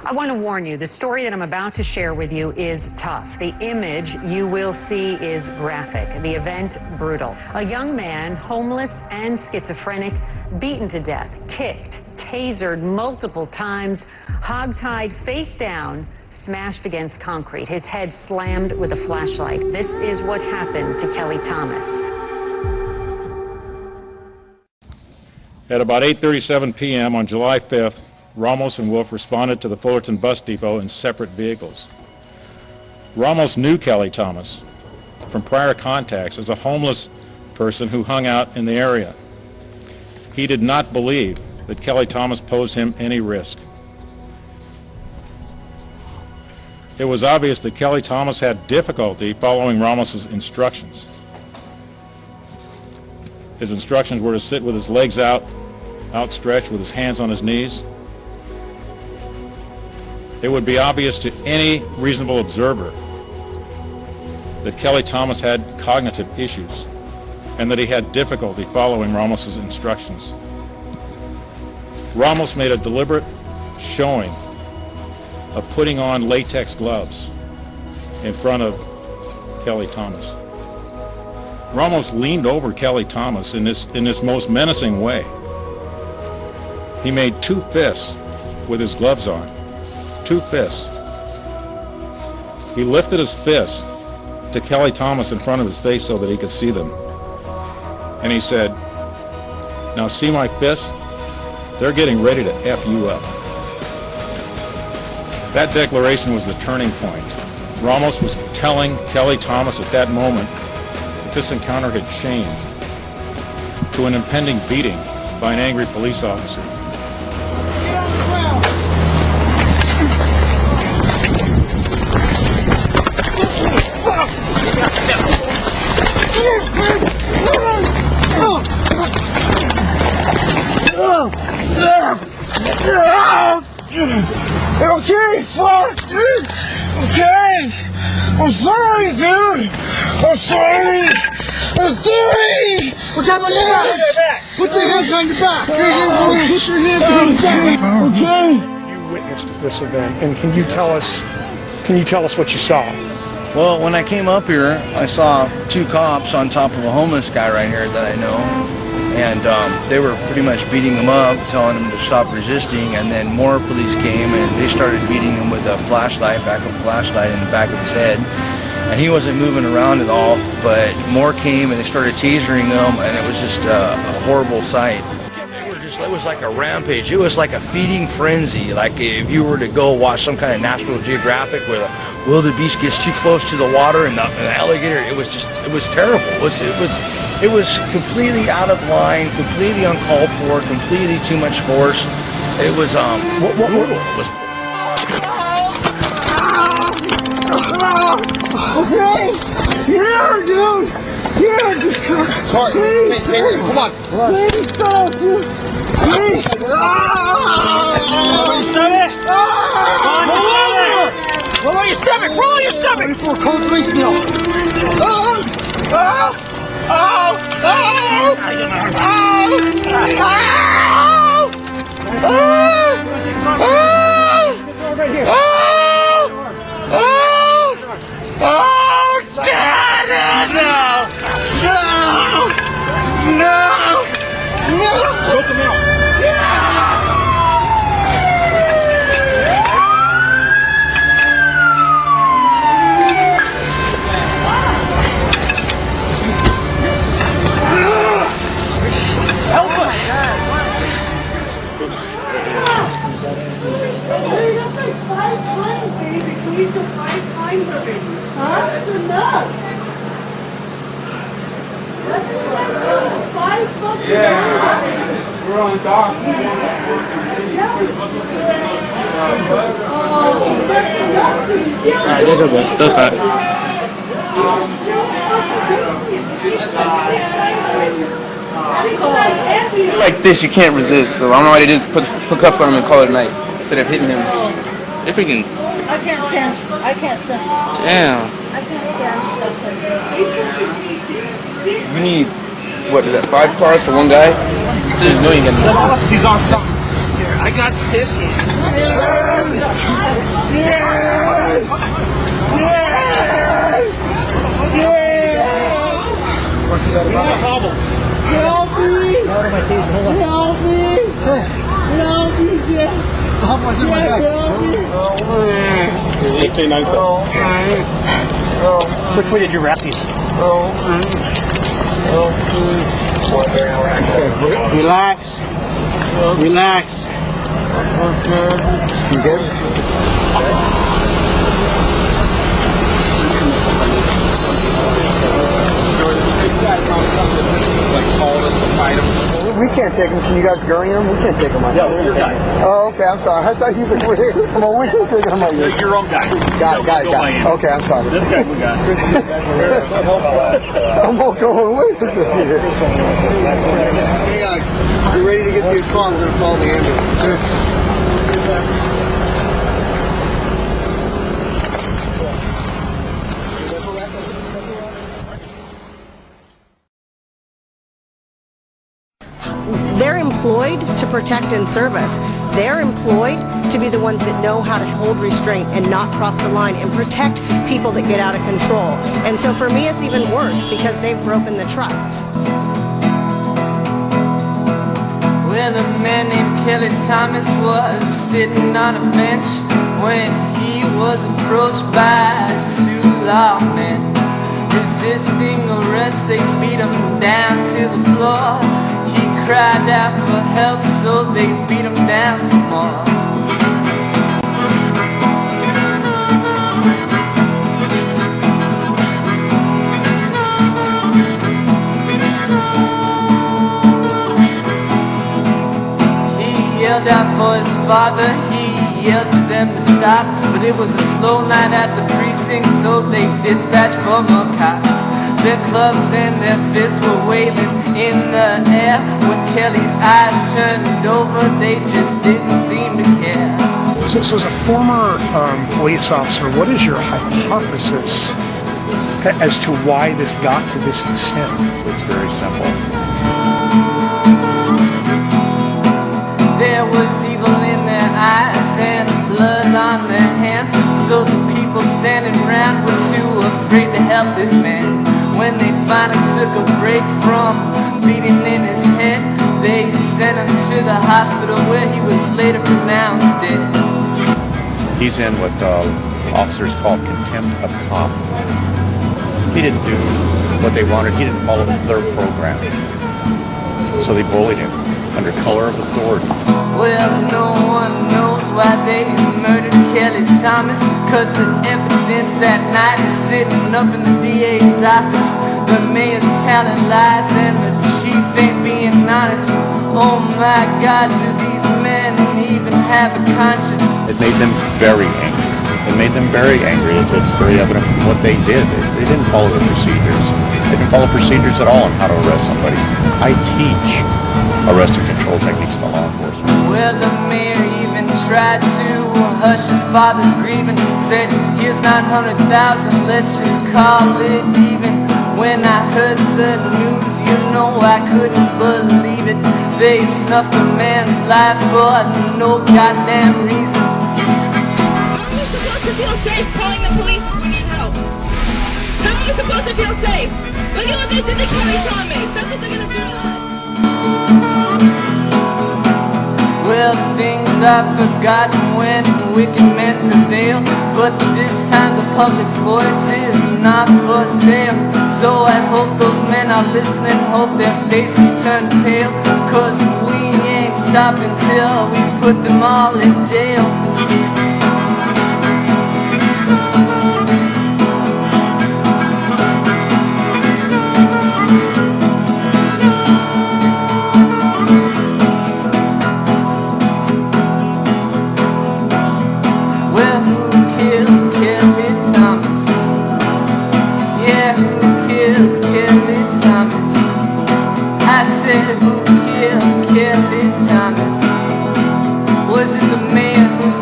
I want to warn you, the story that I'm about to share with you is tough. The image you will see is graphic. The event, brutal. A young man, homeless and schizophrenic, beaten to death, kicked, tasered multiple times, hogtied face down, smashed against concrete. His head slammed with a flashlight. This is what happened to Kelly Thomas. At about 8:37 p.m. on July 5th, Ramos and Wolf responded to the Fullerton bus depot in separate vehicles. Ramos knew Kelly Thomas from prior contacts as a homeless person who hung out in the area. He did not believe that Kelly Thomas posed him any risk. It was obvious that Kelly Thomas had difficulty following Ramos's instructions. His instructions were to sit with his legs outstretched with his hands on his knees. It would be obvious to any reasonable observer that Kelly Thomas had cognitive issues and that he had difficulty following Ramos's instructions. Ramos made a deliberate showing of putting on latex gloves in front of Kelly Thomas. Ramos leaned over Kelly Thomas in this most menacing way. He made two fists with his gloves on. Two fists. He lifted his fists to Kelly Thomas in front of his face so that he could see them. And he said, "Now see my fists? They're getting ready to F you up." That declaration was the turning point. Ramos was telling Kelly Thomas at that moment that this encounter had changed to an impending beating by an angry police officer. Okay, fuck, dude. Okay. I'm sorry, dude. I'm sorry. I'm sorry. What's up on your back? Put your hands on your back. Put your hands on your back. Okay. You witnessed this event, and can you tell us what you saw? Well, when I came up here, I saw two cops on top of a homeless guy right here that I know, and they were pretty much beating him up, telling him to stop resisting, and then more police came and they started beating him with a flashlight, backup flashlight in the back of his head, and he wasn't moving around at all, but more came and they started tasering him, and it was just a horrible sight. It was like a rampage. It was like a feeding frenzy. Like if you were to go watch some kind of National Geographic where the wildebeest gets too close to the water and the alligator, it was terrible. It was completely out of line, completely uncalled for, completely too much force. It was brutal. It was. Okay. Here, dude. Here, just come. Sorry. Please, come on. Please go, dude. Please. Stop it. Roll on your stomach. Roll on your stomach. Before cold police meal. That's enough. Yeah. We're on dock. Alright, does that. Like this, you can't resist. So I don't know why they just put cuffs on him and call it a night instead of hitting him. They're freaking. I can't stand. Damn. I can't stand stuff like that. You need what is that? 5 cars for one guy? So there's no you can. He's on something. Here, I got this. Help me! Help me! Help me, Jeff! How much am I back? Which way did you wrap these? Relax. Relax. You good? We can't take him. Can you guys gurney him? We can't take him on. Yeah, we're your guy. Oh, okay. I'm sorry. I thought he was like, come on, we can take him on. You're your own guy. Got it. Okay, I'm sorry. This guy we got. I'm all going with this here. Hey, you ready to get to your car? We're going to call the ambulance. They're employed to protect and service. They're employed to be the ones that know how to hold restraint and not cross the line and protect people that get out of control. And so for me, it's even worse because they've broken the trust. Well, a man named Kelly Thomas was sitting on a bench when he was approached by two lawmen. Resisting arrest, they beat him down to the floor. He cried out for help, so they beat him down some more. He yelled out for his father, he yelled for them to stop, but it was a slow night at the precinct, so they dispatched for more cops. Their clubs and their fists were wailing in the air. When Kelly's eyes turned over, they just didn't seem to care. So as a former police officer, what is your hypothesis as to why this got to this extent? It's very simple. There was evil in their eyes and blood on their hands, so the people standing around were too afraid to help this man. When they finally took a break from beating in his head, they sent him to the hospital where he was later pronounced dead. He's in what officers call contempt of cop. He didn't do what they wanted. He didn't follow their program. So they bullied him under color of authority. Well, no one knows why they murdered Kelly Thomas, cause the evidence that night is sitting up in the DA's office. The mayor's telling lies and the chief ain't being honest. Oh my God, do these men even have a conscience? It made them very angry. It made them very angry. It's very evident from what they did. They didn't follow the procedures. They didn't follow procedures at all on how to arrest somebody. I teach arrest and control techniques to law enforcement. Well, the mayor even tried to hush his father's grieving. Said, here's 900,000, let's just call it even. When I heard the news, you know I couldn't believe it. They snuffed a man's life for no goddamn reason. How are we supposed to feel safe calling the police if we need help? How are we supposed to feel safe? Look at what they did to Kelly Thomas. That's what they're gonna do to us. Well, things are forgotten when wicked men prevail, but this time the public's voice is not for sale. So I hope those men are listening, hope their faces turn pale, cause we ain't stopping till we put them all in jail.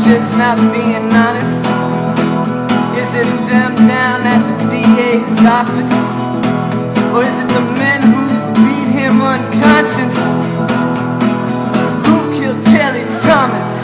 Just not being honest. Is it them down at the DA's office? Or is it the men who beat him unconscious? Who killed Kelly Thomas?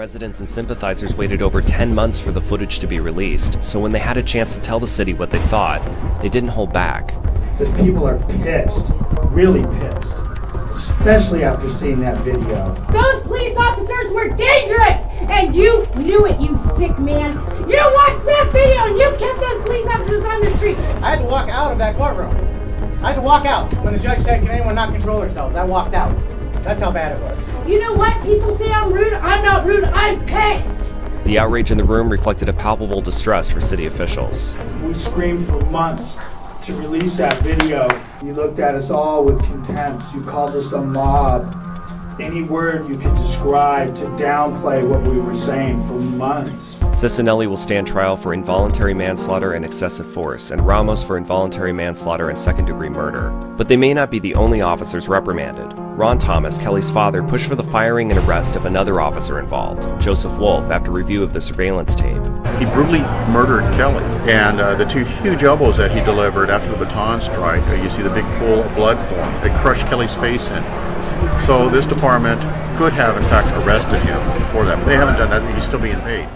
Residents and sympathizers waited over 10 months for the footage to be released, so when they had a chance to tell the city what they thought, they didn't hold back. Because people are pissed, really pissed, especially after seeing that video. Those police officers were dangerous, and you knew it, you sick man. You watched that video and you kept those police officers on the street. I had to walk out of that courtroom. I had to walk out when the judge said, can anyone not control themselves? I walked out. That's how bad it was. You know what? People say I'm rude. I'm not rude. I'm pissed. The outrage in the room reflected a palpable distress for city officials. We screamed for months to release that video. You looked at us all with contempt. You called us a mob. Any word you could describe to downplay what we were saying for months. Cicinelli will stand trial for involuntary manslaughter and excessive force, and Ramos for involuntary manslaughter and second-degree murder. But they may not be the only officers reprimanded. Ron Thomas, Kelly's father, pushed for the firing and arrest of another officer involved, Joseph Wolf, after review of the surveillance tape. He brutally murdered Kelly, and the two huge elbows that he delivered after the baton strike, you see the big pool of blood form. It crushed Kelly's face in. So this department could have, in fact, arrested him before that. But they haven't done that. He's still being paid.